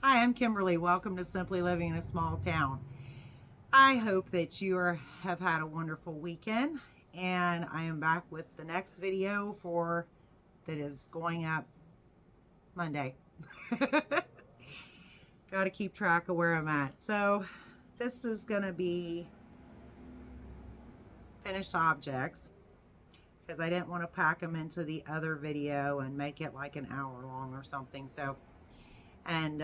Hi, I'm Kimberly. Welcome to Simply Living in a Small Town. I hope that you have had a wonderful weekend, and I am back with the next video that is going up Monday. Got to keep track of where I'm at. So this is going to be finished objects because I didn't want to pack them into the other video and make it like an hour long or something. So, and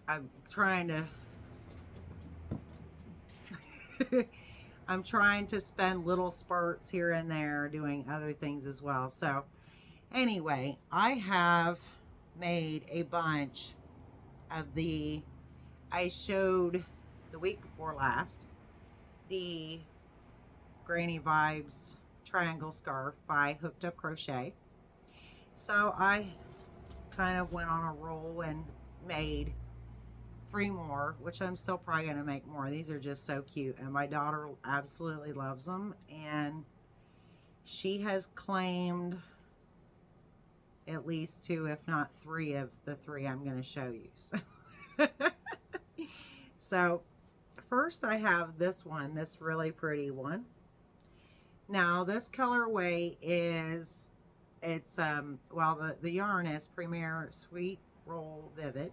I'm trying to I'm trying to spend little spurts here and there doing other things as well. So anyway, I have made a bunch of I showed the week before last the Granny Vibes triangle scarf by Hooked Up Crochet. So I kind of went on a roll and made 3 more, which I'm still probably going to make more. These are just so cute, and my daughter absolutely loves them, and she has claimed at least 2, if not 3 of the 3 I'm going to show you. So first I have this one, this really pretty one. Now this colorway is, well, the yarn is Premier Sweet Roll Vivid,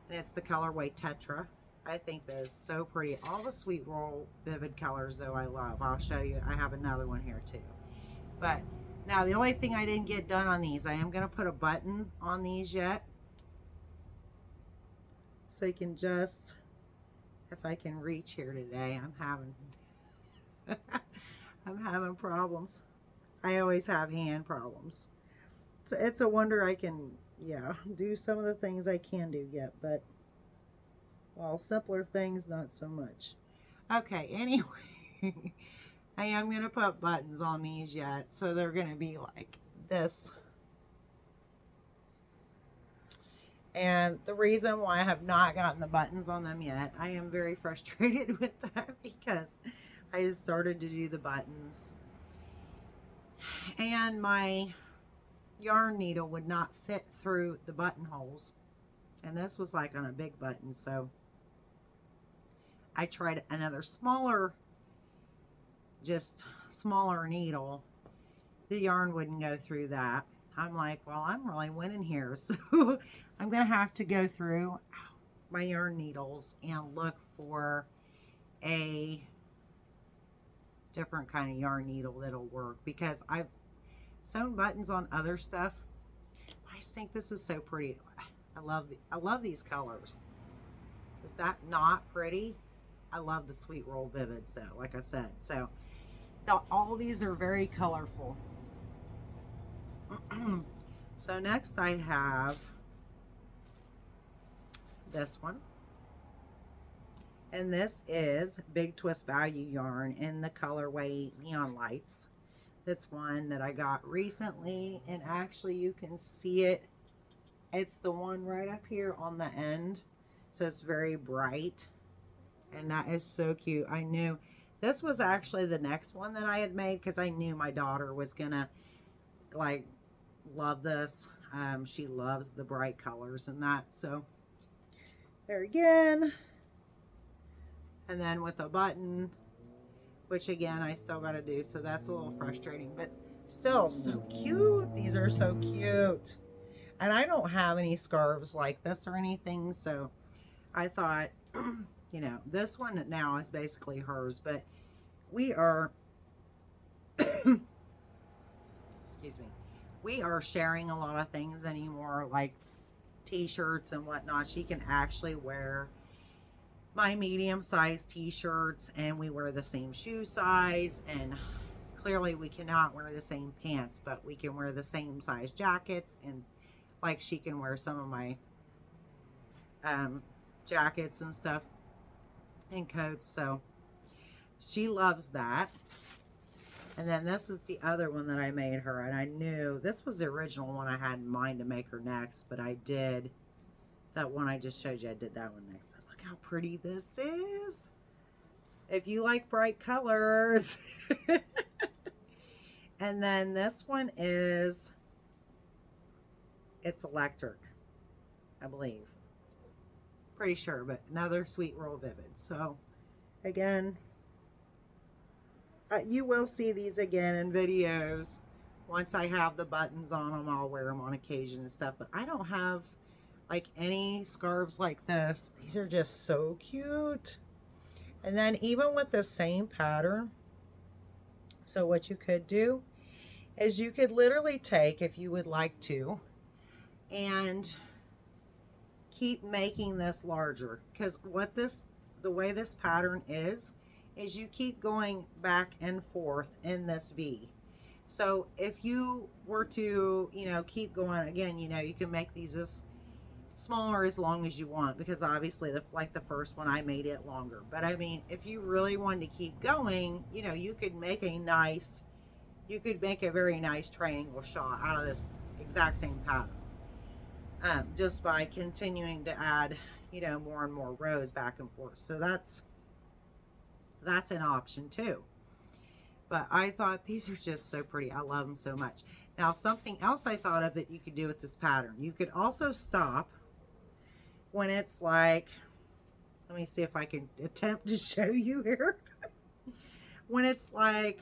and it's the colorway Tetra. I think that is so pretty. All the Sweet Roll Vivid colors, though, I love. I'll show you. I have another one here, too. But now, the only thing I didn't get done on these, I am going to put a button on these yet. So you can just, if I can reach here today, I'm having problems. I always have hand problems. So it's a wonder I can, do some of the things I can do yet, but, well, simpler things, not so much. Okay, anyway, I am going to put buttons on these yet, so they're going to be like this. And the reason why I have not gotten the buttons on them yet, I am very frustrated with that because I just started to do the buttons, and my yarn needle would not fit through the buttonholes, and this was like on a big button, so I tried another smaller needle. The yarn wouldn't go through that. I'm like, well, I'm really winning here, so I'm gonna have to go through my yarn needles and look for a different kind of yarn needle that'll work, because I've sewn buttons on other stuff. I just think this is so pretty. I love these colors. Is that not pretty? I love the Sweet Roll Vivids though, like I said. So all these are very colorful. So next I have this one. And this is Big Twist Value yarn in the colorway Neon Lights. That's one that I got recently, and actually you can see it. It's the one right up here on the end. So it's very bright, and that is so cute. I knew this was actually the next one that I had made because I knew my daughter was gonna like love this. She loves the bright colors and that. So there again. And then with a button, which again I still got to do, so that's a little frustrating, but still so cute. These are so cute, and I don't have any scarves like this or anything, so I thought, you know, this one now is basically hers, but we are excuse me, we are sharing a lot of things anymore, like t-shirts and whatnot. She can actually wear my medium-sized t-shirts, and we wear the same shoe size, and clearly we cannot wear the same pants, but we can wear the same size jackets, and like she can wear some of my jackets and stuff and coats, so she loves that. And then this is the other one that I made her, and I knew this was the original one I had in mind to make her next, but I did that one I just showed you. I did that one next, but look how pretty this is. If you like bright colors. And then this one is, it's electric. I believe. Pretty sure, but another Sweet Roll Vivid. So, again, you will see these again in videos. Once I have the buttons on them, I'll wear them on occasion and stuff. But I don't have like any scarves like this. These are just so cute. And then even with the same pattern, so what you could do is you could literally take, if you would like to, and keep making this larger. Because the way this pattern is you keep going back and forth in this V. So if you were to, keep going, again, you can make these as smaller as long as you want, because obviously like the first one I made it longer. But I mean, if you really wanted to keep going, you could make a very nice triangle shawl out of this exact same pattern, just by continuing to add more and more rows back and forth. So that's an option too. But I thought these are just so pretty. I love them so much. Now, something else I thought of that you could do with this pattern, you could also stop when it's like, let me see if I can attempt to show you here. When it's like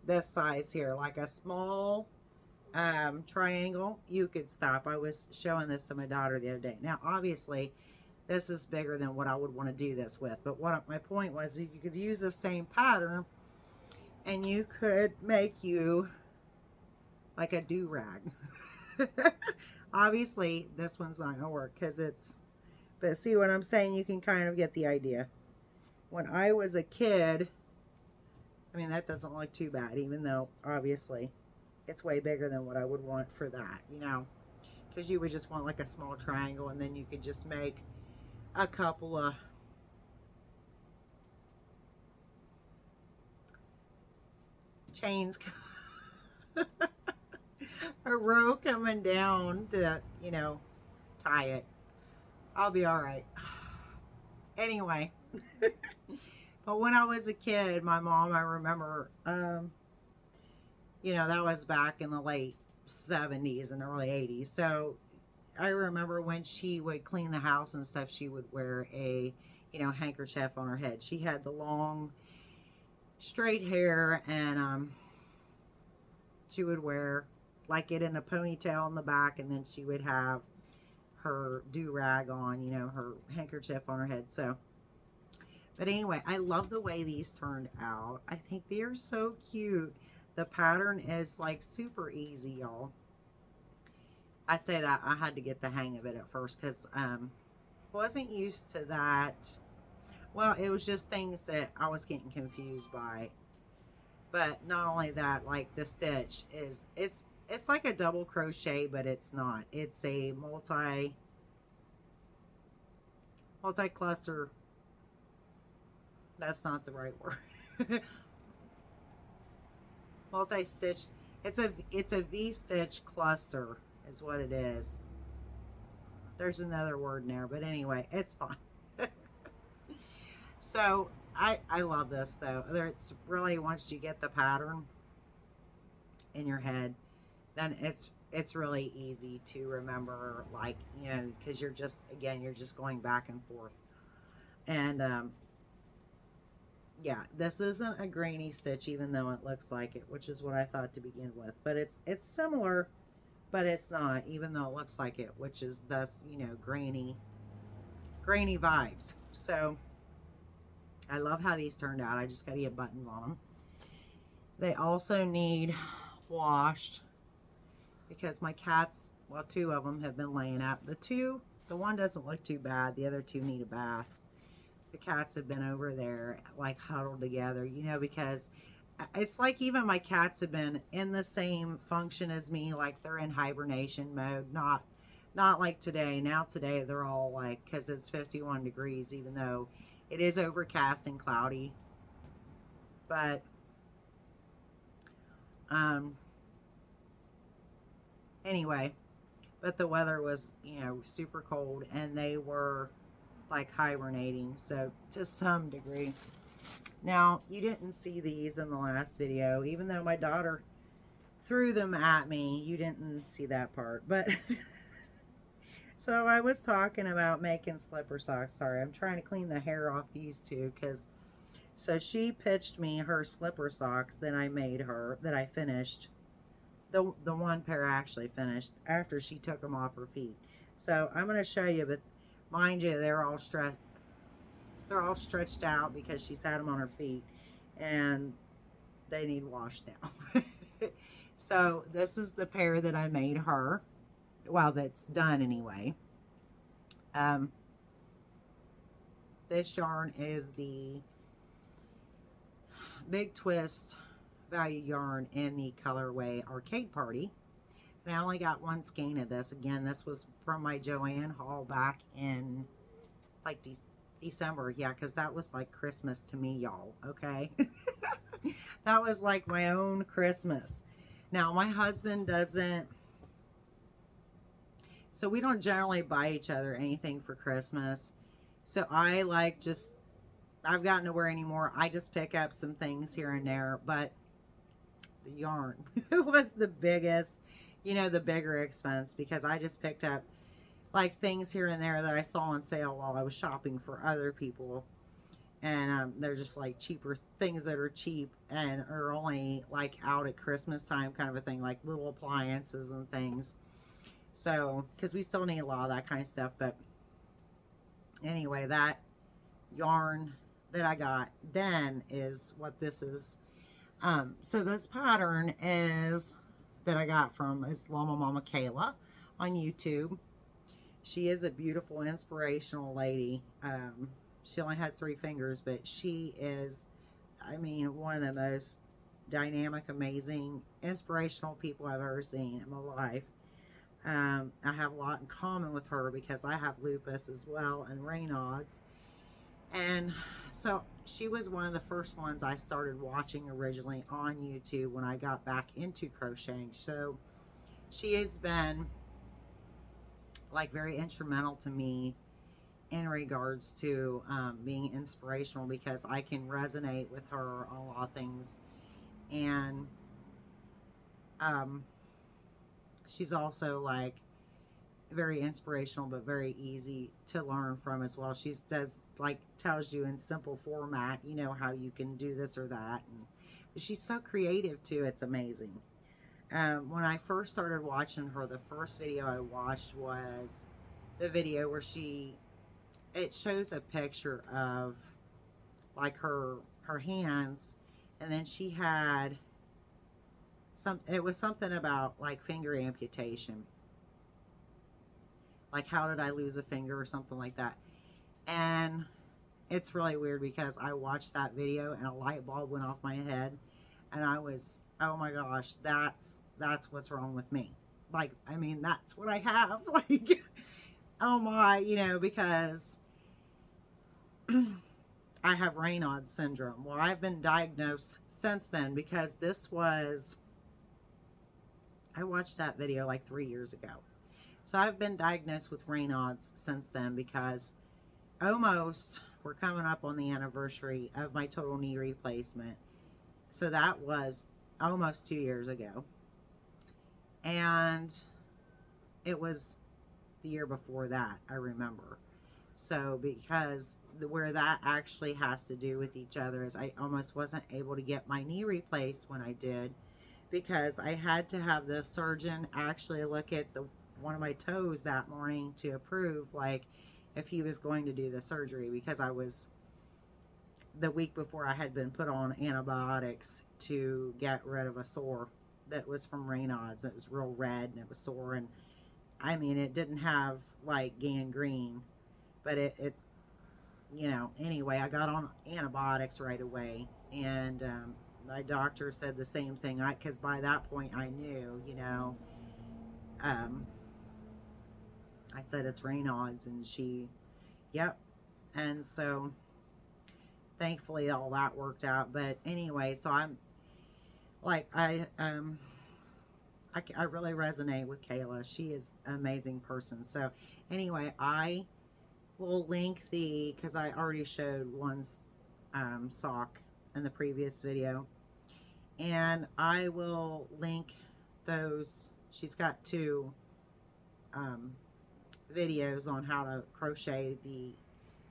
this size here, like a small triangle, you could stop. I was showing this to my daughter the other day. Now, obviously, this is bigger than what I would want to do this with. But what my point was, you could use the same pattern and you could make you like a do-rag. Obviously, this one's not going to work because but see what I'm saying? You can kind of get the idea. When I was a kid, I mean, that doesn't look too bad, even though obviously it's way bigger than what I would want for that, because you would just want like a small triangle, and then you could just make a couple of chains, a row coming down to, tie it. I'll be all right. Anyway, but when I was a kid, my mom, I remember, that was back in the late 70s and early 80s. So I remember when she would clean the house and stuff, she would wear a, handkerchief on her head. She had the long, straight hair, and she would wear like it in a ponytail in the back, and then she would have her do-rag on, her handkerchief on her head. So, but anyway, I love the way these turned out. I think they are so cute. The pattern is like super easy, y'all. I say that I had to get the hang of it at first because wasn't used to that. Well, it was just things that I was getting confused by. But not only that, like the stitch is, it's like a double crochet, but it's not. It's a multi-cluster. That's not the right word. Multi-stitch. It's a V-stitch cluster is what it is. There's another word in there, but anyway, it's fine. So I love this though. It's really, once you get the pattern in your head, then it's really easy to remember, like, because you're just going back and forth. And yeah, this isn't a grainy stitch, even though it looks like it, which is what I thought to begin with. But it's similar, but it's not, even though it looks like it, which is thus, grainy vibes. So I love how these turned out. I just got to get buttons on them. They also need washed because my cats, well, 2 of them have been laying up. The one doesn't look too bad. The other 2 need a bath. The cats have been over there like huddled together, because it's like even my cats have been in the same function as me, like they're in hibernation mode. Not like today. Now today they're all like, because it's 51 degrees, even though it is overcast and cloudy. But anyway, but the weather was, super cold, and they were like hibernating, so to some degree. Now, you didn't see these in the last video, even though my daughter threw them at me. You didn't see that part, but So I was talking about making slipper socks. Sorry, I'm trying to clean the hair off these two because so she pitched me her slipper socks that I made her that I finished. The one pair I actually finished after she took them off her feet. So I'm going to show you, but mind you, they're all stretched out because she's had them on her feet and they need washed now. So this is the pair that I made her. Well, that's done anyway. Um, this yarn is the Big Twist value yarn in the colorway Arcade Party. And I only got one skein of this. Again, this was from my Joann haul back in like December. Yeah, because that was like Christmas to me, y'all. Okay. That was like my own Christmas. Now, my husband doesn't. So we don't generally buy each other anything for Christmas. So I like just, I've gotten to where anymore. I just pick up some things here and there. But the yarn was the biggest, the bigger expense because I just picked up like things here and there that I saw on sale while I was shopping for other people. And they're just like cheaper things that are cheap and are only like out at Christmas time kind of a thing, like little appliances and things. So, because we still need a lot of that kind of stuff. But anyway, that yarn that I got then is what this is. So this pattern is that I got from is Llama Mama Kayla on YouTube. She is a beautiful, inspirational lady. She only has 3 fingers, but she is, I mean, one of the most dynamic, amazing, inspirational people I've ever seen in my life. I have a lot in common with her because I have lupus as well and Raynaud's. And so she was one of the first ones I started watching originally on YouTube when I got back into crocheting. So she has been like very instrumental to me in regards to being inspirational because I can resonate with her on a lot of things. And she's also like very inspirational but very easy to learn from as well. She does like tells you in simple format, how you can do this or that, and she's so creative too. It's amazing. When I first started watching her, the first video I watched was the video where it shows a picture of like her hands, and then she had it was something about like finger amputation, like how did I lose a finger or something like that. And it's really weird because I watched that video and a light bulb went off my head and I was, oh my gosh, that's what's wrong with me. Like, I mean, that's what I have. Like, oh my, because I have Raynaud's syndrome. Well, I've been diagnosed since then because I watched that video like 3 years ago. So I've been diagnosed with Raynaud's since then because we're coming up on the anniversary of my total knee replacement. So that was almost 2 years ago. And it was the year before that, I remember. So because where that actually has to do with each other is I almost wasn't able to get my knee replaced when I did because I had to have the surgeon actually look at one of my toes that morning to approve like if he was going to do the surgery because the week before I had been put on antibiotics to get rid of a sore that was from Raynaud's. It was real red and it was sore, and I mean it didn't have like gangrene, but it anyway, I got on antibiotics right away, and my doctor said the same thing because by that point I knew, I said it's Raynaud's, and yep. And so thankfully all that worked out. But anyway, so I'm like, I really resonate with Kayla. She is an amazing person. So anyway, I will link because I already showed one sock in the previous video, and I will link those. She's got 2 videos on how to crochet the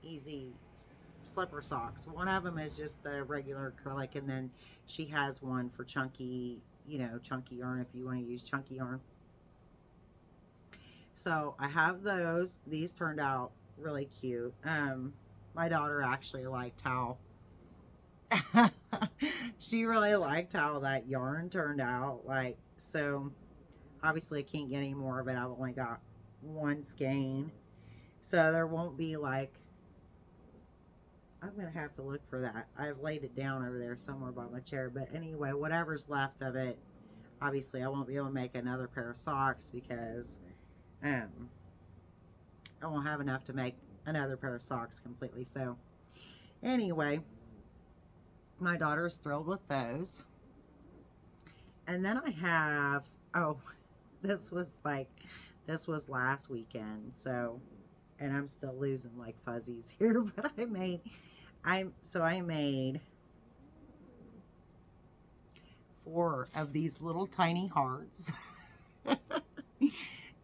easy slipper socks. One of them is just the regular acrylic, and then she has one for chunky, you know, chunky yarn if you want to use chunky yarn. So I have those. These turned out really cute. My daughter actually liked how she really liked how that yarn turned out. Like, so obviously I can't get any more of it. I've only got one skein, so there won't be like, I'm gonna have to look for that. I've laid it down over there somewhere by my chair, but anyway, whatever's left of it, obviously I won't be able to make another pair of socks because I won't have enough to make another pair of socks completely. So anyway, my daughter's thrilled with those. And then I have, oh, this was last weekend, so, and I'm still losing like fuzzies here, but I made 4 of these little tiny hearts.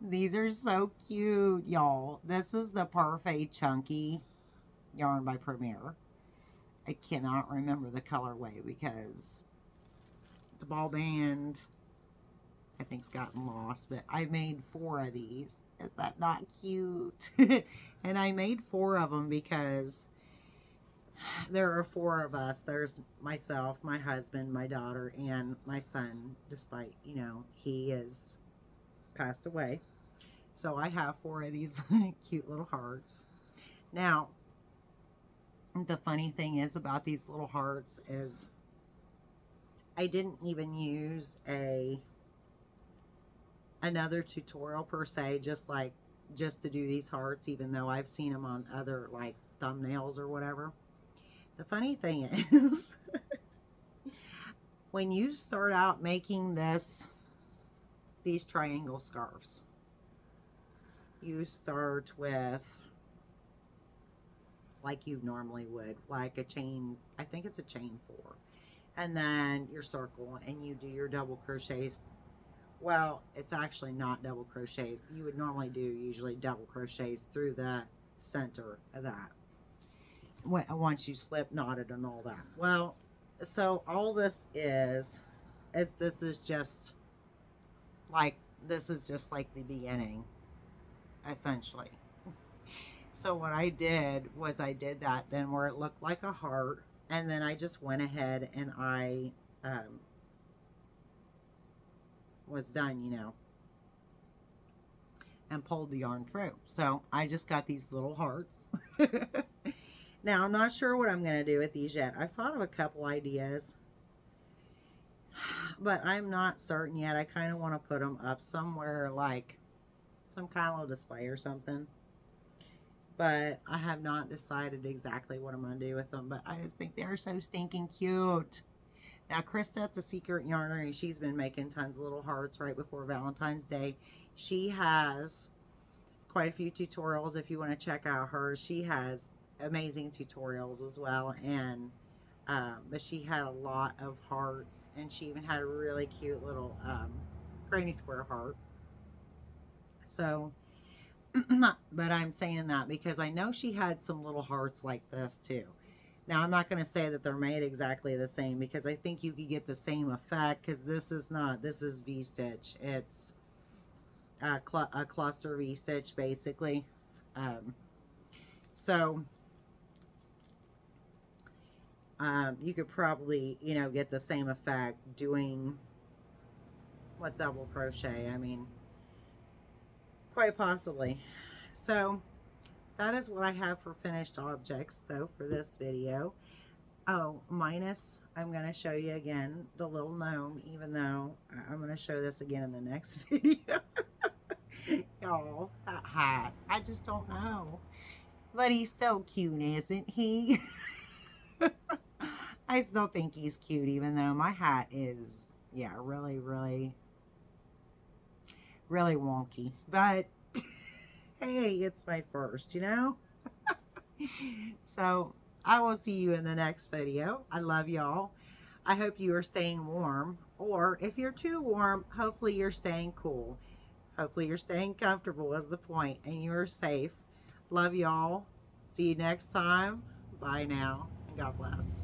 These are so cute, y'all. This is the Parfait Chunky yarn by Premier. I cannot remember the colorway because the ball band, I think, has gotten lost, but I made 4 of these. Is that not cute? And I made 4 of them because there are 4 of us. There's myself, my husband, my daughter, and my son, despite, you know, he is passed away. So I have 4 of these cute little hearts. Now, the funny thing is about these little hearts is I didn't even use another tutorial per se, just to do these hearts, even though I've seen them on other like thumbnails or whatever. The funny thing is when you start out making these triangle scarves, you start with like you normally would, like a chain, I think it's a chain 4, and then your circle, and you do your double crochets. Well, it's actually not double crochets. You would normally do usually double crochets through the center of that once you slip knotted and all that. Well, so all this is this is just like the beginning, essentially. So what I did was I did that then where it looked like a heart, and then I just went ahead and I was done, you know, and pulled the yarn through. So I just got these little hearts. Now I'm not sure what I'm going to do with these yet. I've thought of a couple ideas, but I'm not certain yet. I kind of want to put them up somewhere, like some kind of little display or something. But I have not decided exactly what I'm going to do with them. But I just think they're so stinking cute. Now, Krista at the Secret Yarnery, she's been making tons of little hearts right before Valentine's Day. She has quite a few tutorials if you want to check out hers. She has amazing tutorials as well. And but she had a lot of hearts. And she even had a really cute little granny square heart. So, but I'm saying that because I know she had some little hearts like this too. Now, I'm not going to say that they're made exactly the same because I think you could get the same effect because this is V-stitch. It's a cluster V-stitch basically. So you could probably, you know, get the same effect doing what double crochet. I mean, quite possibly. So that is what I have for finished objects though for this video. Oh, minus, I'm going to show you again the little gnome, even though I'm going to show this again in the next video. Y'all, that hat, I just don't know. But he's still cute, isn't he? I still think he's cute, even though my hat is, yeah, really, really, really wonky. But hey, it's my first, you know? So I will see you in the next video. I love y'all. I hope you are staying warm, or if you're too warm, hopefully you're staying cool. Hopefully you're staying comfortable was the point and you're safe. Love y'all. See you next time. Bye now, and God bless.